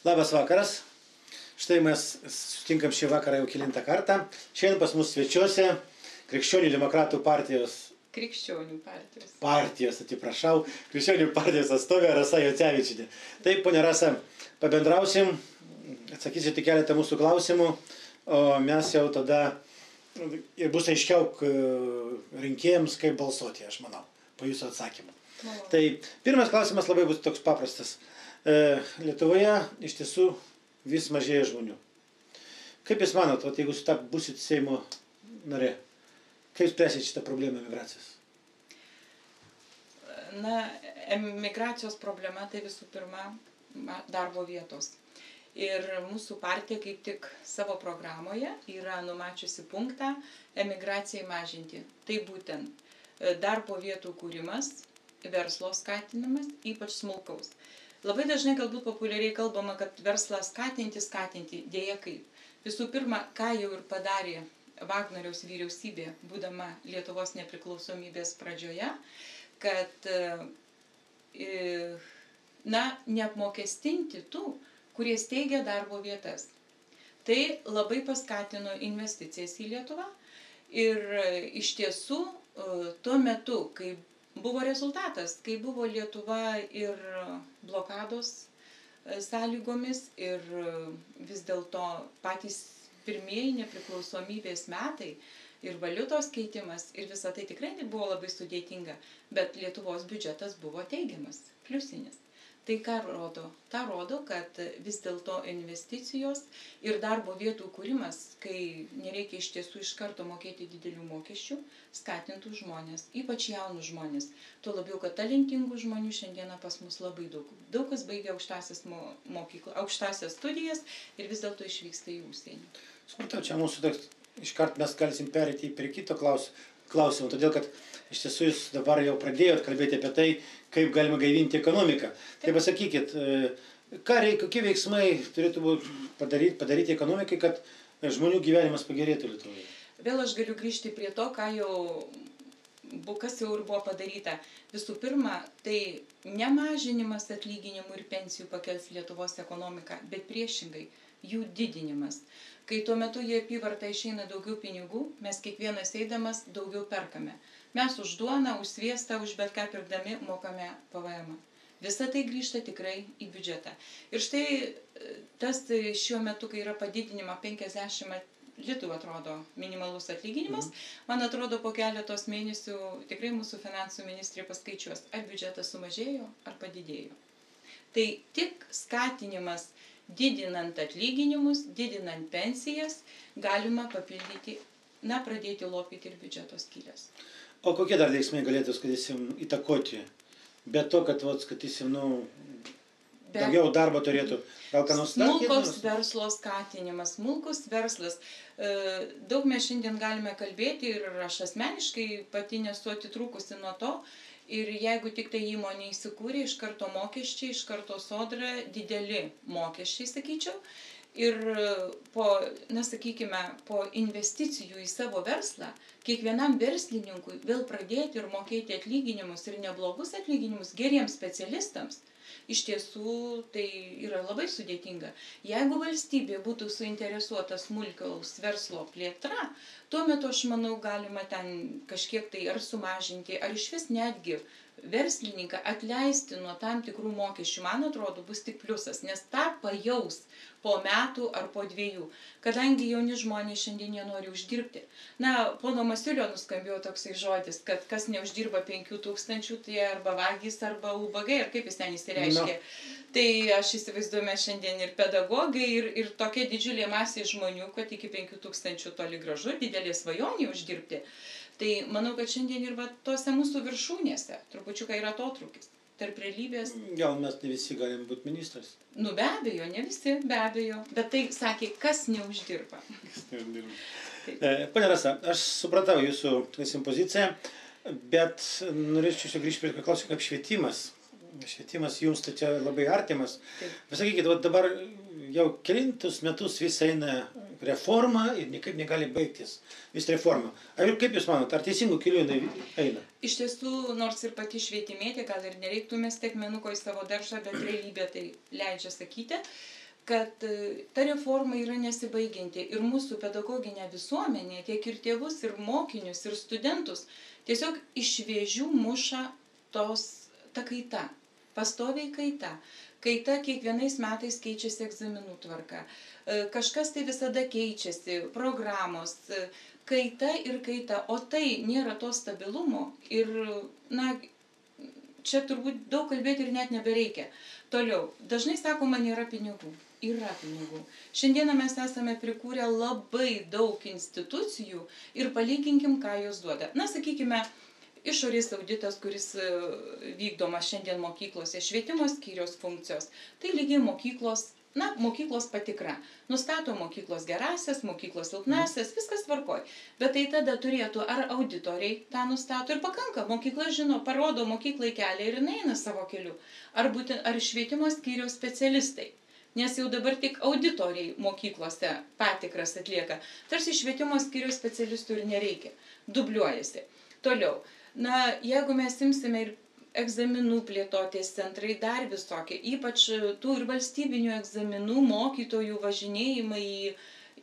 Labas vakaras. Štai mes sutinkam šį vakarą jau kelintą kartą. Šiandien pas mus svečiuose Krikščionių demokratų partijos. Krikščionių partijos. Atsiprašau. Krikščionių partijos atstovė Rasa Jocevičienė. Taip, ponia Rasa, pabendrausim, atsakysite keletą mūsų klausimų, o mes jau tada ir bus aiškiau rinkėjams, kaip balsuoti, aš manau, po jūsų atsakymų. Tai pirmas klausimas labai bus toks paprastas. Lietuvoje iš tiesų vis mažėja žmonių. Kaip jūs manot, jeigu būsit Seimo narė, kaip spręsit šitą problemą migracijos? Na, migracijos problema tai visų pirma darbo vietos. Ir mūsų partija kaip tik savo programoje yra numačiusi punktą emigracijai mažinti. Tai būtent darbo vietų kūrimas, verslo skatinimas, ypač smulkaus. Labai dažnai galbūt populiariai kalbama, kad verslą skatinti, dėja kaip. Visų pirma, ką jau ir padarė Vagnoriaus vyriausybė, būdama Lietuvos nepriklausomybės pradžioje, kad neapmokestinti tų, kurie steigia darbo vietas. Tai labai paskatino investicijas į Lietuvą ir iš tiesų tuo metu, kai buvo rezultatas, kai buvo Lietuva ir blokados sąlygomis ir vis dėlto patys pirmieji nepriklausomybės metai ir valiutos keitimas ir visa tai tikrai buvo labai sudėtinga, bet Lietuvos biudžetas buvo teigiamas, pliusinis. Tai ką rodo? Ta rodo, kad vis dėlto investicijos ir darbo vietų kūrimas, kai nereikia iš tiesų iš karto mokėti didelių mokesčių, skatintų žmonės, ypač jaunus žmonės. Tuo labiau, kad talentingų žmonių šiandieną pas mus labai daug. Daug kas baigia aukštąsias studijas ir vis dėlto išvyksta į užsienį. Supratau, čia mūsų iškart mes galėsim pereiti prie kito klausimo, todėl kad iš tiesų jūs dabar jau pradėjot kalbėti apie tai, kaip galima gaivinti ekonomiką. Tai pasakykit, kokie veiksmai turėtų padaryti ekonomikai, kad žmonių gyvenimas pagerėtų Lietuvoje? Vėl aš galiu grįžti prie to, kas jau ir buvo padaryta. Visų pirma, tai nemažinimas atlyginimų ir pensijų pakels Lietuvos ekonomiką, bet priešingai jų didinimas. Kai tuo metu į apyvartą išeina daugiau pinigų, mes kiekvienas eidamas daugiau perkame. Mes už duoną, už sviestą, už bet ką pirkdami mokame PVM. Visa tai grįžta tikrai į biudžetą. Ir štai tas šiuo metu, kai yra padidinima 50 litų, atrodo, minimalus atlyginimas, man atrodo, po keletos mėnesių tikrai mūsų finansų ministrė paskaičiuos, ar biudžetas sumažėjo, ar padidėjo. Tai tik skatinimas didinant atlyginimus, didinant pensijas, galima papildyti, pradėti lopyti ir biudžeto skylės. O kokie dar veiksmai galėtų, įtakoti? Be to, kad, daugiau darbo turėtų, gal ką nors dar? Smulkaus verslo skatinimas, smulkus verslas. Daug mes šiandien galime kalbėti ir aš asmeniškai pati nesu atitrūkusi nuo to. Ir jeigu tik tai įmonė įsikūrė, iš karto mokesčiai, iš karto sodra, dideli mokesčiai, sakyčiau. Ir po investicijų į savo verslą, kiekvienam verslininkui vėl pradėti ir mokėti atlyginimus ir neblogus atlyginimus geriems specialistams, iš tiesų tai yra labai sudėtinga. Jeigu valstybė būtų suinteresuota smulkaus verslo plėtra, tuo metu aš manau galima ten kažkiek tai ar sumažinti, ar išvis netgi verslininką atleisti nuo tam tikrų mokesčių, man atrodo, bus tik pliusas, nes tą pajaus po metų ar po 2. Kadangi jauni žmonės šiandien jie nori uždirbti. Pono Masiulio nuskambėjo toksai žodis, kad kas neuždirba 5000, tai arba vagys, arba ubagai, ar kaip jis ten įsireiškė. Tai aš įsivaizduoju, mes šiandien ir pedagogai, ir tokia didžiulė masė žmonių, kad iki 5000 toli gražu, didelė svajonė uždirbti. Tai manau, kad šiandien ir tose mūsų viršūnėse trupučiuką yra atotrūkis tarp realybės. Gal mes ne visi galim būti ministras? Be abejo, ne visi, be abejo. Bet tai sakė, kas neuždirba. Ponia Rasa, aš supratau jūsų poziciją, bet norėčiau grįžti prie klausimo kaip švietimas. Švietimas jums tai čia labai artimas. Pasakykit, dabar jau kelintus metus vis eina reforma ir niekaip negali baigtis. Vis reforma. Ar kaip jūs manot, ar teisingų kelių eina? Iš tiesų, nors ir pati švietimėtė, gal ir nereiktų mesti akmenuko į savo daržą, bet realybė tai leidžia sakyti. kad ta reforma yra nesibaigianti ir mūsų pedagoginė visuomenė, tiek ir tėvus, ir mokinius, ir studentus, tiesiog iš vėžių muša ta kaita, pastoviai kaita. Kaita kiekvienais metais keičiasi egzaminų tvarka. Kažkas tai visada keičiasi, programos, kaita ir kaita, o tai nėra to stabilumo ir, na, čia turbūt daug kalbėti ir net nebereikia. Toliau, dažnai sakoma, nėra pinigų. Yra pinigų. Šiandieną mes esame prikūrę labai daug institucijų ir palyginkim, ką jos duoda. Na, sakykime, išorės auditas, kuris vykdomas šiandien mokyklose, švietimo skyriaus funkcijos, tai lygiai mokyklos patikra. Nustato mokyklos gerasias, mokyklos silpnasias, viskas tvarkoj. Bet tai tada turėtų ar auditoriai tą nustato ir pakanka. Mokykla žino, parodo mokyklai kelią ir jinai eina savo keliu. Ar švietimo skyriaus specialistai. Nes jau dabar tik auditoriai mokyklose patikras atlieka. Tarsi švietimo skyriaus specialistų ir nereikia. Dubliuojasi. Toliau. Na, jeigu mes imsime ir egzaminų plėtotės centrai dar visokie, ypač tų ir valstybinių egzaminų mokytojų važinėjimai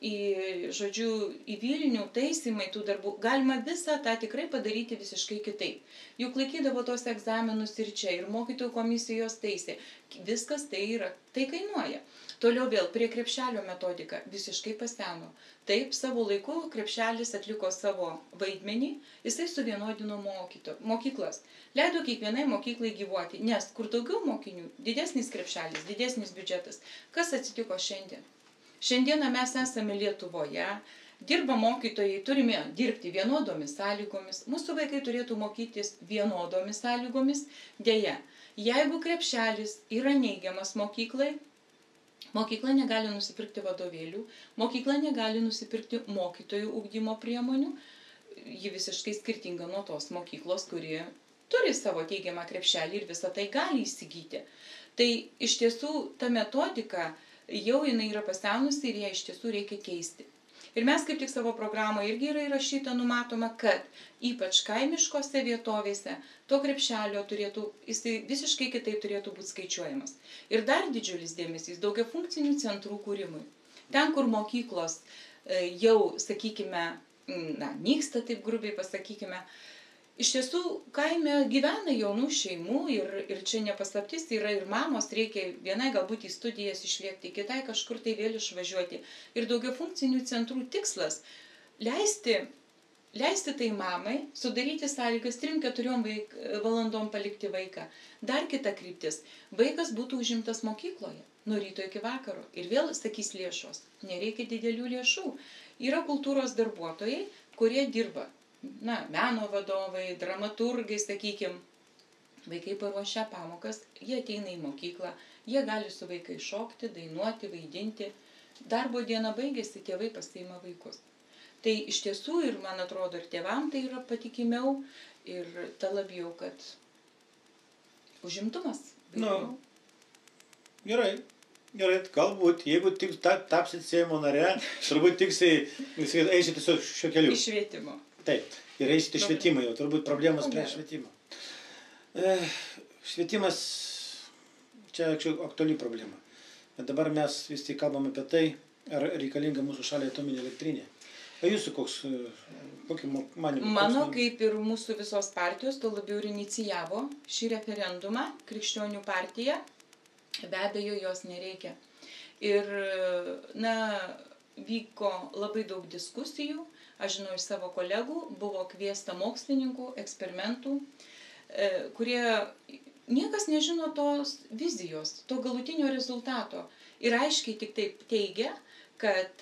į Vilnių, taisymai tų darbų, galima visą tą tikrai padaryti visiškai kitaip. Juk laikydavo tos egzaminus ir čia, ir mokytojų komisijos taisė. Viskas tai kainuoja. Toliau vėl prie krepšelio metodika visiškai paseno. Taip, savo laiku krepšelis atliko savo vaidmenį, jisai suvienodino mokyklas. Leido kiekvienai mokyklai gyvuoti, nes kur daugiau mokinių, didesnis krepšelis, didesnis biudžetas. Kas atsitiko šiandien? Šiandieną mes esame Lietuvoje, dirba mokytojai, turime dirbti vienodomis sąlygomis, mūsų vaikai turėtų mokytis vienodomis sąlygomis. Deja, jeigu krepšelis yra neigiamas mokyklai, mokykla negali nusipirkti vadovėlių, mokykla negali nusipirkti mokytojų ugdymo priemonių, ji visiškai skirtinga nuo tos mokyklos, kuri turi savo teigiamą krepšelį ir visą tai gali įsigyti. Tai iš tiesų ta metodika jau jinai yra pasenusi ir ją iš tiesų reikia keisti. Ir mes kaip tik savo programoje irgi yra įrašyta, numatoma, kad ypač kaimiškose vietovėse to krepšelio jisai visiškai kitaip turėtų būti skaičiuojamas. Ir dar didžiulis dėmesys daugiafunkcinių centrų kūrimui. Ten, kur mokyklos jau, sakykime, nyksta, taip grubiai pasakykime, iš tiesų, kaime gyvena jaunų šeimų ir čia nepaslaptis, yra ir mamos, reikia vienai galbūt į studijas išvykti, kitai kažkur tai vėl išvažiuoti. Ir daugiafunkcinių centrų tikslas leisti tai mamai, sudaryti sąlygas 3-4 valandom palikti vaiką. Dar kita kryptis, vaikas būtų užimtas mokykloje, nuo ryto iki vakaro. Ir vėl sakys lėšos, nereikia didelių lėšų. Yra kultūros darbuotojai, kurie dirba. Meno vadovai, dramaturgai, sakykim, vaikai paruošia pamokas, jie ateina į mokyklą, jie gali su vaikai šokti, dainuoti, vaidinti. Darbo diena baigėsi, tėvai pasiima vaikus. Tai iš tiesų ir, man atrodo, ir tėvam tai yra patikimiau ir ta labiau, kad užimtumas. Gerai, galbūt, jeigu tik tapsit Seimo nare, turbūt tiksiai eisit tiesiog šio keliu. Iš švietimo. Taip, ir eisite švietimą jau, turbūt problemos prie švietimo. Švietimas, čia aktuali problema. Bet dabar mes vis tik kalbame apie tai, ar reikalinga mūsų šaliai atominė elektrinė. O jūsų kokį manimą? Mano, kaip ir mūsų visos partijos, to labiau ir inicijavo šį referendumą, Krikščionių partija, be abejo, jos nereikia. Ir, vyko labai daug diskusijų. Aš žinau iš savo kolegų, buvo kviesta mokslininkų, eksperimentų, kurie niekas nežino tos vizijos, to galutinio rezultato. Ir aiškiai tik taip teigia, kad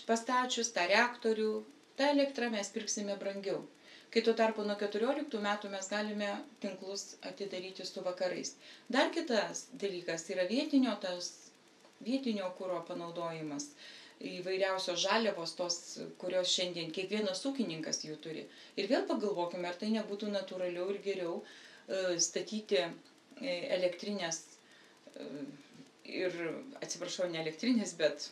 pastačius tą reaktorių, tą elektrą mes pirksime brangiau. Kai tuo tarpu nuo 14 metų mes galime tinklus atidaryti su vakarais. Dar kitas dalykas yra vietinio kuro panaudojimas. Įvairiausios žaliavos tos, kurios šiandien kiekvienas ūkininkas jų turi. Ir vėl pagalvokime, ar tai nebūtų natūraliau ir geriau statyti elektrinės ir, atsiprašau, ne elektrinės, bet,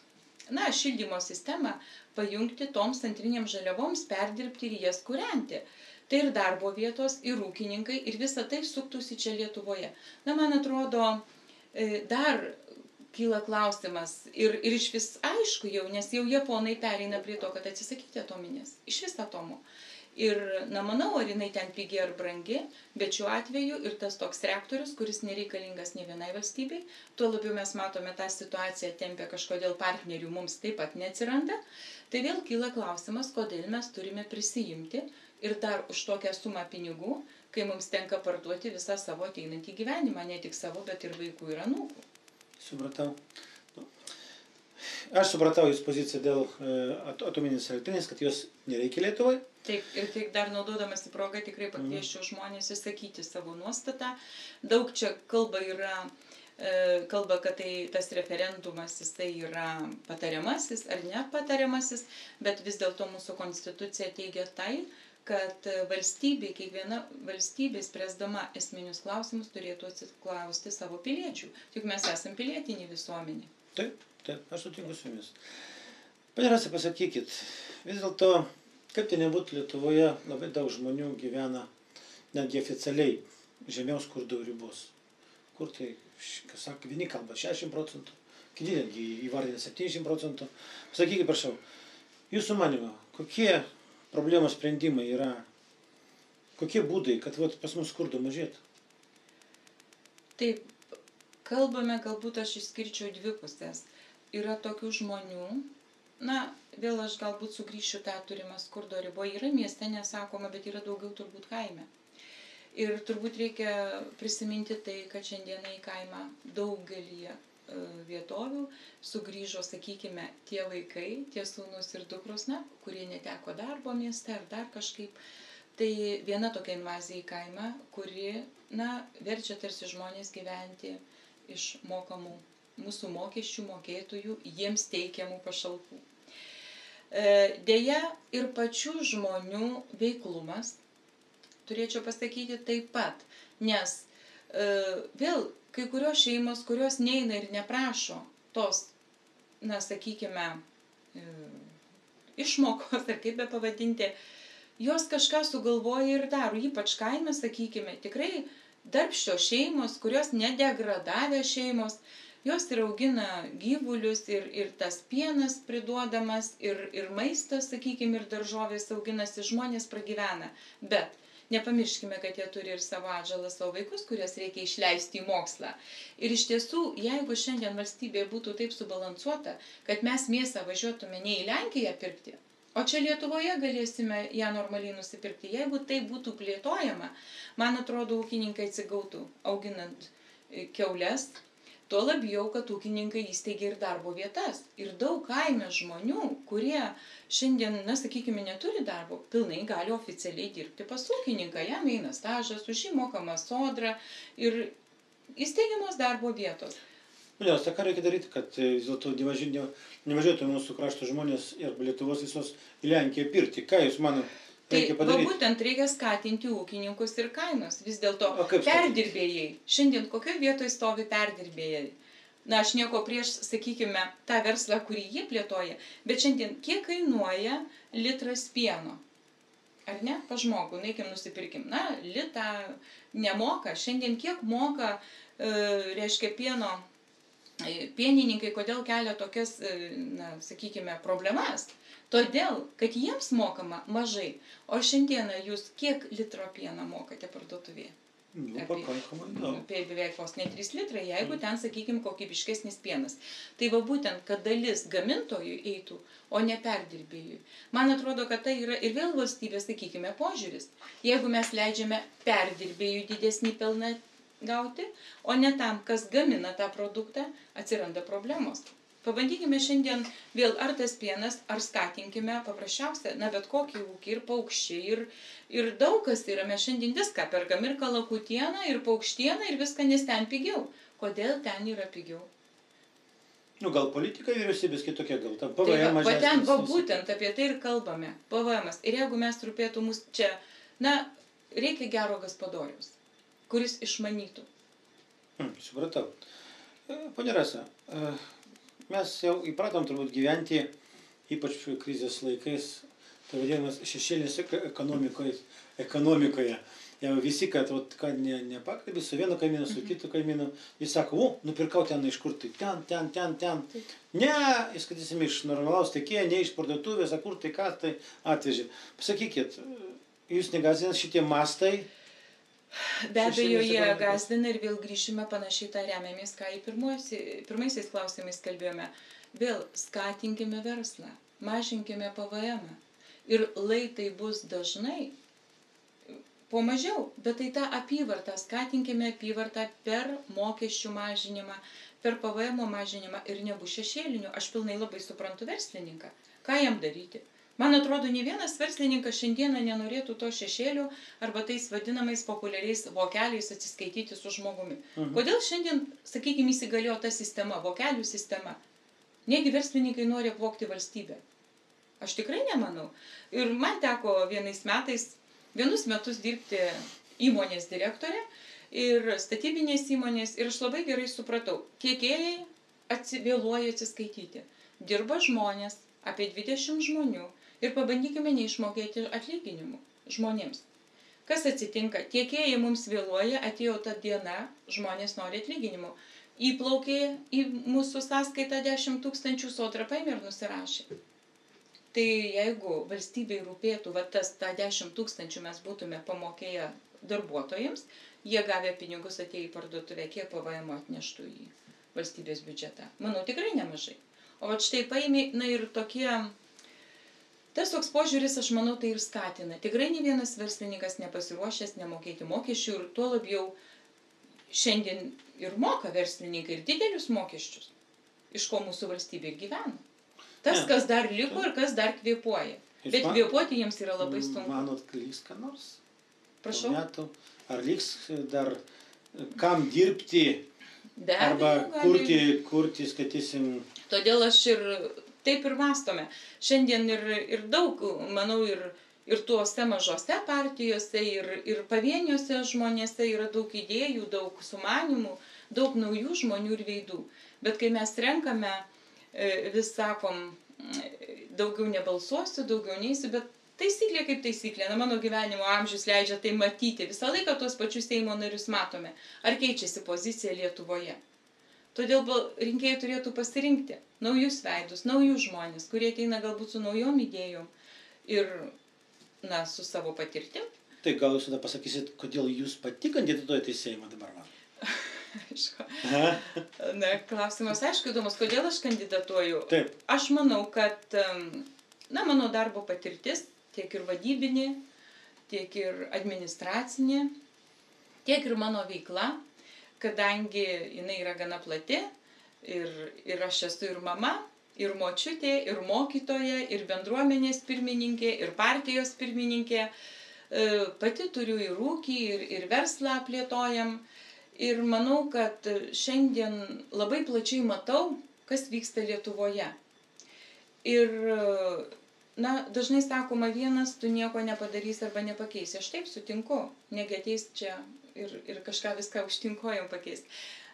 šildymo sistemą pajungti toms antrinėms žaliavoms, perdirbti ir jas kūrenti. Tai ir darbo vietos, ir ūkininkai, ir visa tai suktųsi čia Lietuvoje. Man atrodo, dar kyla klausimas ir iš vis aišku jau, nes jau japonai pereina prie to, kad atsisakyti atominės, iš vis atomų. Ir, na, manau, ar jinai ten pigi ar brangi, bet šiuo atveju ir tas toks reaktorius, kuris nereikalingas ne vienai valstybei, tuo labiau mes matome tą situaciją tempia kažkodėl partnerių mums taip pat neatsiranda, tai vėl kyla klausimas, kodėl mes turime prisijimti ir dar už tokią sumą pinigų, kai mums tenka parduoti visą savo ateinantį gyvenimą, ne tik savo, bet ir vaikų ir anūkų. Supratau. Aš supratau jūsų poziciją dėl atominės elektrinės, kad jos nereikia Lietuvai. Taip, ir tik dar naudodamas į progą tikrai pakviesčiau žmonės išsakyti savo nuostatą. Daug čia kalba, kad tai tas referendumas, jisai yra patariamasis ar nepatariamasis, bet vis dėlto mūsų konstitucija teigia tai, kad valstybė, kiekviena valstybė spręsdama esminius klausimus turėtų atsiklausti savo piliečių. Juk mes esame pilietinė visuomenė. Taip, aš sutinku su jumis. Pane Rasa, pasakykit, vis dėlto, kaip tai nebūtų Lietuvoje, labai daug žmonių gyvena netgi oficialiai žemiau skurdo ribos. Kur tai, kas sako, vieni kalba 60%, kiti netgi įvardina 70%. Pasakykit, prašau, jūsų manimo, kokie problemos sprendimai yra, kokie būdai, kad pas mus skurdo mažėtų? Taip, kalbame, galbūt aš išskirčiau dvi pusės. Yra tokių žmonių, na, vėl aš galbūt sugrįšiu tą turimą skurdo ribą. Yra mieste, nesakoma, bet yra daugiau turbūt kaime. Ir turbūt reikia prisiminti tai, kad šiandieną į kaimą daugelį vietovių sugrįžo, sakykime, tie vaikai, tie sūnus ir dukros, na, kurie neteko darbo mieste ar dar kažkaip. Tai viena tokia invazija į kaimą, kuri, na, verčia tarsi žmonės gyventi iš mokamų mūsų mokesčių mokėtojų jiems teikiamų pašalpų. Deja, ir pačių žmonių veiklumas, turėčiau pasakyti taip pat, nes vėl kai kurios šeimos, kurios neina ir neprašo tos, na, sakykime, išmokos, ar kaip be pavadinti, jos kažką sugalvoja ir daro, ypač kaime, sakykime, tikrai darbščios šeimos, kurios nedegradavę šeimos, jos ir augina gyvulius, ir tas pienas priduodamas, ir maistas, sakykime, ir daržovės auginasi, žmonės pragyvena, bet nepamirškime, kad jie turi ir savo atžalą, savo vaikus, kurias reikia išleisti į mokslą. Ir iš tiesų, jeigu šiandien valstybė būtų taip subalansuota, kad mes mėsą važiuotume ne į Lenkiją pirkti, o čia Lietuvoje galėsime ją normaliai nusipirkti. Jeigu tai būtų plėtojama, man atrodo, ūkininkai atsigautų auginant kiaules, tuo labiau, kad ūkininkai įsteigia ir darbo vietas. Ir daug kaime žmonių, kurie šiandien, na, sakykime, neturi darbo, pilnai gali oficialiai dirbti pas ūkininką. Jam eina stažas, už jį mokama sodra ir įsteigiamos darbo vietos. Nes, ką reikia daryti, kad vis dėlto nevažiuotų mūsų krašto žmonės ir Lietuvos visos į Lenkiją pirkti? Ką jūs manote? Tai būtent reikia skatinti ūkininkus ir kaimus. Vis dėlto perdirbėjai. Šiandien kokioje vietoje stovi perdirbėjai? Na, aš nieko prieš, sakykime, tą verslą, kurį jie plėtoja, bet šiandien kiek kainuoja litras pieno? Ar ne? Pa žmogų, naikim nusipirkim. Na, litą nemoka. Šiandien kiek moka, reiškia, pienininkai, kodėl kelia tokias, na, sakykime, problemas? Todėl, kad jiems mokama mažai. O šiandieną jūs kiek litro pieną mokate parduotuvėje? Pakankamai daug. Apie beveik vos ne 3 litrai, jeigu ten, sakykime, kokybiškesnis pienas. Tai va būtent, kad dalis gamintojų eitų, o ne perdirbėjui. Man atrodo, kad tai yra ir vėl valstybės, sakykime, požiūris. Jeigu mes leidžiame perdirbėjui didesnį pelną gauti, o ne tam, kas gamina tą produktą, atsiranda problemos. Pabandykime šiandien vėl ar tas pienas, ar skatinkime paprasčiausia, na, bet kokį ūkį, ir paukščiai, ir daug kas yra. Mes šiandien viską perkam, ir kalakutieną, ir paukštieną, ir viską, nes ten pigiau. Kodėl ten yra pigiau? Nu, gal politika vyriausybės kitokia, gal tam PVM mažesnis. Va ten, va būtent apie tai ir kalbame. PVM-as. Ir jeigu mes rūpėtų mus čia, na, reikia gero gaspadoriaus, kuris išmanytų. Supratau. Ponia Rasa, mes jau įpratom turbūt gyventi, ypač krizės laikais, tai vadinamas šešėlinės ekonomikoje. jau visi, kad nepakalbė su vienu kaimynu, su kitu kaimynu, jis sako, nupirkau ten iš kur, tai ten. Ne, jis, kad jis iš normalaus tiekėjo, ne iš parduotuvės, kur tai ką tai atvežė. Pasakykit, jūs negazdina šitie mastai? Be abejo, jie gazdina ir vėl grįšime panašiai tą remiamės, ką į pirmaisiais klausimais kalbėjome. Vėl skatinkime verslą, mažinkime PVM. Ir lai tai bus dažnai, po mažiau, bet tai tą apyvartą, skatinkime apyvartą per mokesčių mažinimą, per PVM mažinimą ir nebus šešėlinių. Aš pilnai labai suprantu verslininką. Ką jam daryti? Man atrodo, ne vienas verslininkas šiandieną nenorėtų to šešėlio arba tais vadinamais populiariais vokeliais atsiskaityti su žmogumi. Kodėl šiandien, sakykime, įsigalėjo ta sistema, vokelių sistema? Negi verslininkai nori apvogti valstybę? Aš tikrai nemanau. Ir man teko vienus metus dirbti įmonės direktorė ir statybinės įmonės ir aš labai gerai supratau, tiekėjai vėluoja atsiskaityti. Dirba žmonės, apie 20 žmonių. Ir pabandykime neišmokėti atlyginimų žmonėms. Kas atsitinka? Tiekėjai mums vėluoja, atėjo ta diena, žmonės nori atlyginimų. Įplaukė į mūsų sąskaitą 10 000, Sodra paėmė ir nusirašė. Tai jeigu valstybei rūpėtų, tą 10 000 mes būtume pamokėję darbuotojams, jie gavę pinigus atėjo į parduotuvę, kiek PVM atneštų į valstybės biudžetą. Manau, tikrai nemažai. O štai paėmė, ir tokie... Tas toks požiūris, aš manau, tai ir skatina. Tikrai ne vienas verslininkas nepasiruošęs nemokėti mokesčių ir tuo labiau šiandien ir moka verslininkai ir didelius mokesčius, iš ko mūsų valstybė gyvena. Tas, kas dar liko ir kas dar kvėpuoja. Bet kvėpuoti jiems yra labai sunku. Manot, liks ką nors? Prašau? Ar liks dar kam dirbti arba kurti, skaitysim? Todėl aš ir... Taip ir mąstome. Šiandien ir daug, manau, ir tuose mažose partijose, ir pavieniuose žmonėse yra daug idėjų, daug sumanimų, daug naujų žmonių ir veidų. Bet kai mes renkame, vis sakom, daugiau nebalsuosiu, daugiau neisiu, bet taisyklė kaip taisyklė. Mano gyvenimo amžius leidžia tai matyti. Visą laiką tuos pačius Seimo narius matome. Ar keičiasi pozicija Lietuvoje? Todėl rinkėjai turėtų pasirinkti naujus veidus, naujus žmonės, kurie ateina galbūt su naujom idėjom ir, su savo patirtim. Tai gal jūs tada pasakysit, kodėl jūs pati kandidatuojate į Seimą dabar man? Aišku. Klausimas, aišku, įdomus, kodėl aš kandidatuoju. Taip. Aš manau, kad mano darbo patirtis, tiek ir vadybinė, tiek ir administracinė, tiek ir mano veikla, kadangi jinai yra gana plati ir aš esu ir mama, ir močiutė, ir mokytoja, ir bendruomenės pirmininkė, ir partijos pirmininkė. Pati turiu ir ūkį, ir verslą plėtojam. Ir manau, kad šiandien labai plačiai matau, kas vyksta Lietuvoje. Ir, dažnai sakoma, vienas tu nieko nepadarysi arba nepakeisi. Aš taip sutinku, negi ateis čia ir kažką viską aukštinkojom pakeist.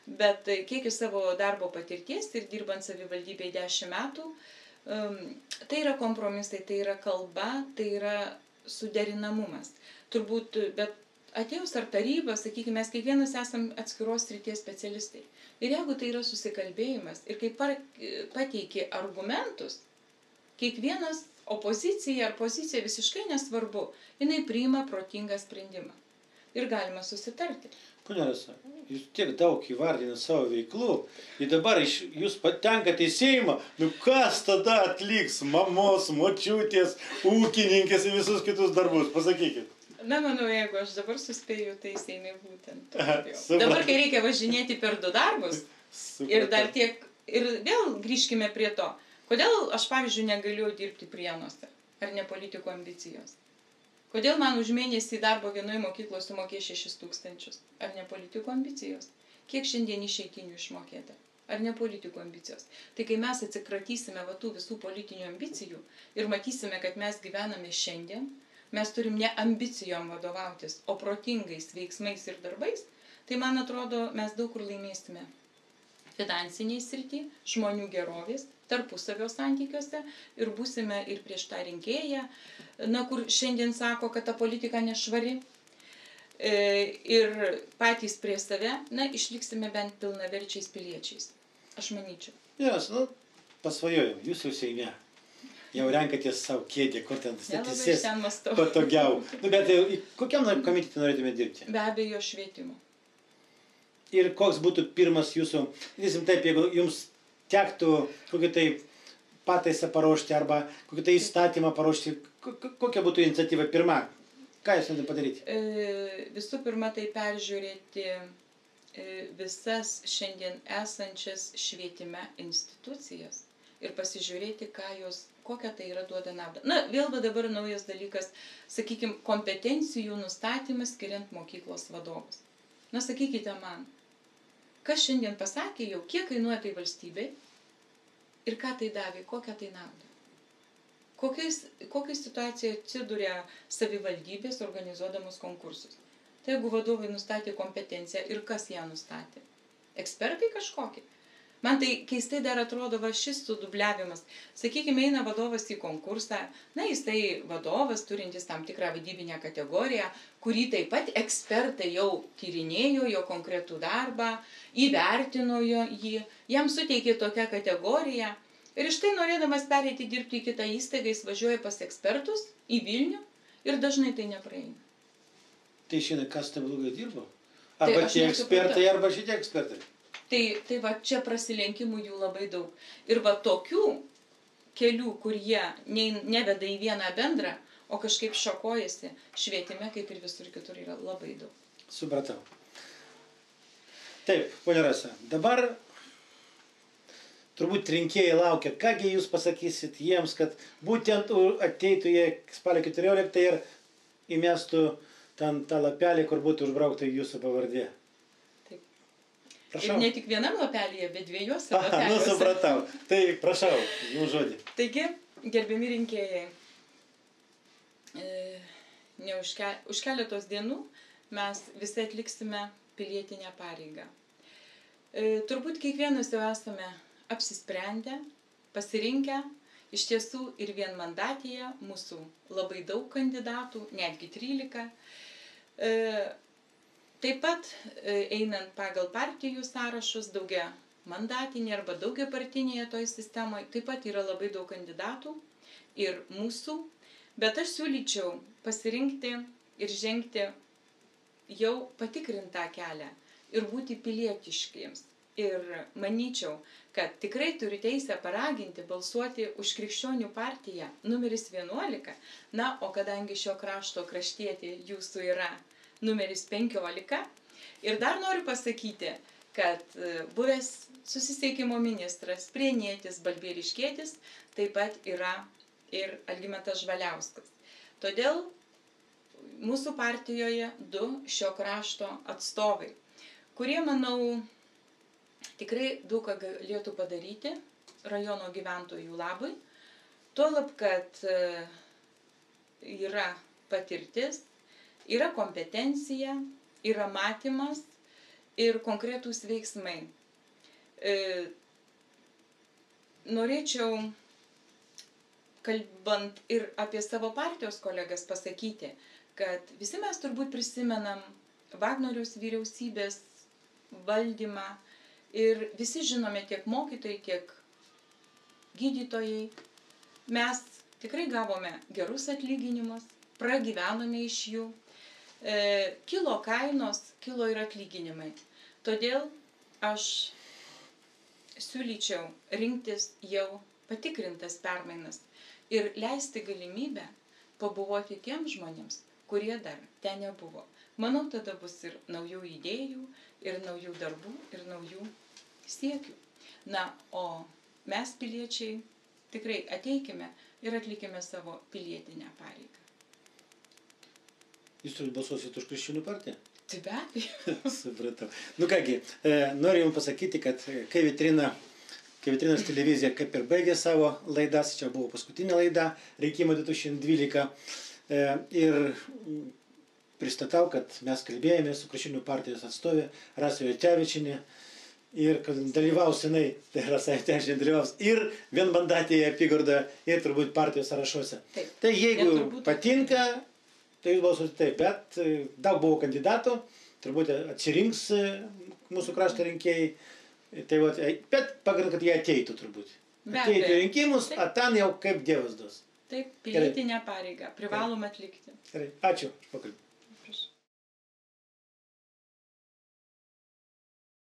Bet kiek iš savo darbo patirties ir dirbant savivaldybėje 10 metų, tai yra kompromisai, tai yra kalba, tai yra suderinamumas. Turbūt, bet atėjus ar taryba, sakykime, mes kiekvienas esam atskiros srities specialistai. Ir jeigu tai yra susikalbėjimas ir kai pateiki argumentus, kiekvienas opozicija ar pozicija visiškai nesvarbu, jinai priima protingą sprendimą. Ir galima susitarti. Ponia Rasa, jūs tiek daug įvardinat savo veiklų ir dabar jūs patenkate į Seimą, kas tada atliks mamos, močiutės, ūkininkės ir visus kitus darbus, pasakykit. Manau, jeigu aš dabar suspėju, tai Seime būtent. Dabar, kai reikia važinėti per 2 darbus ir dar tiek, ir vėl grįžkime prie to. Kodėl aš, pavyzdžiui, negaliu dirbti Prienuose? Ar ne politikų ambicijos? Kodėl man už mėnesį darbo vienoje mokykloje sumokė 6 000? Ar ne politikų ambicijos? Kiek šiandien išeitinių išmokėta? Ar ne politikų ambicijos? Tai kai mes atsikratysime tų visų politinių ambicijų ir matysime, kad mes gyvename šiandien, mes turim ne ambicijom vadovautis, o protingais veiksmais ir darbais, tai man atrodo, mes daug kur laimėsime. Finansiniai srity, žmonių gerovės, tarpusavio santykiuose ir būsime ir prieš tą rinkėją, kur šiandien sako, kad ta politika nešvari. ir patys prie save, na, išliksime bent pilnaverčiais piliečiais. Aš manyčiau. Jos, nu, pasvajojau, jūs jau Seime. Jau renkatės savo kėdę, kur ten statysės patogiau. Nu, bet kokiam komitete norėtume dirbti? Be abejo, švietimo. Ir koks būtų pirmas jūsų, taip, jeigu jums tektų kokį tai pataisą paruošti arba kokį tai įstatymą paruošti, kokia būtų iniciatyva pirma? Ką jūs norite padaryti? Visų pirma, tai peržiūrėti visas šiandien esančias švietime institucijas ir pasižiūrėti, kokią tai yra duoda naudą. Na, vėl dabar naujas dalykas, sakykime, kompetencijų nustatymas skiriant mokyklos vadovus. Na, sakykite man, kas šiandien pasakė jau, kiek kainuoja tai valstybei ir ką tai davė, kokią tai naudą. Kokia situacija atsiduria savivaldybės organizuodamos konkursus. Tai jeigu vadovai nustatė kompetenciją ir kas ją nustatė? Ekspertai kažkokie. Man tai keistai dar atrodo šis sudubliavimas. Sakykime, eina vadovas į konkursą, na, jisai vadovas, turintis tam tikrą vadybinę kategoriją, kurį taip pat ekspertai jau tyrinėjo jo konkretų darbą, įvertino jį, jam suteikė tokią kategoriją. Ir štai norėdamas pereiti dirbti į kitą įstaigą, jis važiuoja pas ekspertus į Vilnių ir dažnai tai nepraeina. Tai šiandien kas tai blogai dirbo? Arba tie ekspertai, arba šitie ekspertai. Tai va čia prasilenkimų jų labai daug. Ir va tokių kelių, kur jie neveda į vieną bendrą, o kažkaip šakojasi švietime, kaip ir visur kitur, yra labai daug. Supratau. Taip, ponia Rasa, dabar turbūt rinkėjai laukia, kągi jūs pasakysit jiems, kad būtent ateitų jie spalio 14 ir įmestų ten tą lapelį, kur būtų užbraukta jūsų pavardė. Taip. Prašau. Ir ne tik vienam lapelyje, bet dviejose lapeliuose. Nu, supratau. Tai prašau, jums žodį. Taigi, gerbiami rinkėjai, už keletos dienų mes visi atliksime pilietinę pareigą. Turbūt kiekvienas jau esame apsisprendę, pasirinkę, iš tiesų ir vienmandatėje mūsų labai daug kandidatų, netgi 13. Taip pat einant pagal partijų sąrašus, daugia mandatinė arba daugia partinėje toj sistemoje, taip pat yra labai daug kandidatų ir mūsų, bet aš siūlyčiau pasirinkti ir žengti jau patikrintą kelią ir būti pilietiškiems. Ir manyčiau, kad tikrai turi teisę paraginti balsuoti už Krikščionių partiją numeris 11, na, o kadangi šio krašto kraštietė jūsų yra numeris 15, ir dar noriu pasakyti, kad buvęs susisiekimo ministras, prienietis, balbieriškietis, taip pat yra ir Algimantas Žvaliauskas. Todėl mūsų partijoje 2 šio krašto atstovai, kurie, manau, tikrai daug ką galėtų padaryti rajono gyventojų labui, tuolab, kad yra patirtis, yra kompetencija, yra matymas ir konkretūs veiksmai. Norėčiau, kalbant ir apie savo partijos kolegas, pasakyti, kad visi mes turbūt prisimenam Vagnoriaus vyriausybės valdymą ir visi žinome, tiek mokytojai, tiek gydytojai. Mes tikrai gavome gerus atlyginimus, pragyvenome iš jų. Kilo kainos, kilo ir atlyginimai. Todėl aš siūlyčiau rinktis jau patikrintas permainas ir leisti galimybę pabuvoti tiems žmonėms, kurie dar ten nebuvo. Manau, tada bus ir naujų idėjų, ir naujų darbų, ir naujų siekių. Na, o mes piliečiai tikrai ateikime ir atlikime savo pilietinę pareigą. Jūs turbūt balsuosit už Krikščionių partiją? Tai be abejo. Supratau. Nu kągi, noriu jums pasakyti, kad kai Vitrinos televizija kaip ir baigė savo laidas, čia buvo paskutinė laida, rinkimai 2012, ir pristatau, kad mes kalbėjome su Krikščionių partijos atstovė Rasa Juocevičienė ir kad dalyvaus jinai, tai Rasa Juocevičienė dalyvaus ir vienmandatėje apygardoje ir turbūt partijos sąrašuose. Taip. Tai jeigu patinka, tai jūs balsuosite taip, bet daug buvo kandidatų, turbūt atsirinks mūsų krašto rinkėjai, tai vat, bet pagrindų, kad jie ateitų turbūt. Ateitų į rinkimus, o ten jau kaip Dievas duos. Taip, pilietinę pareigą privalom atlikti. Gerai, ačiū už pokalbį.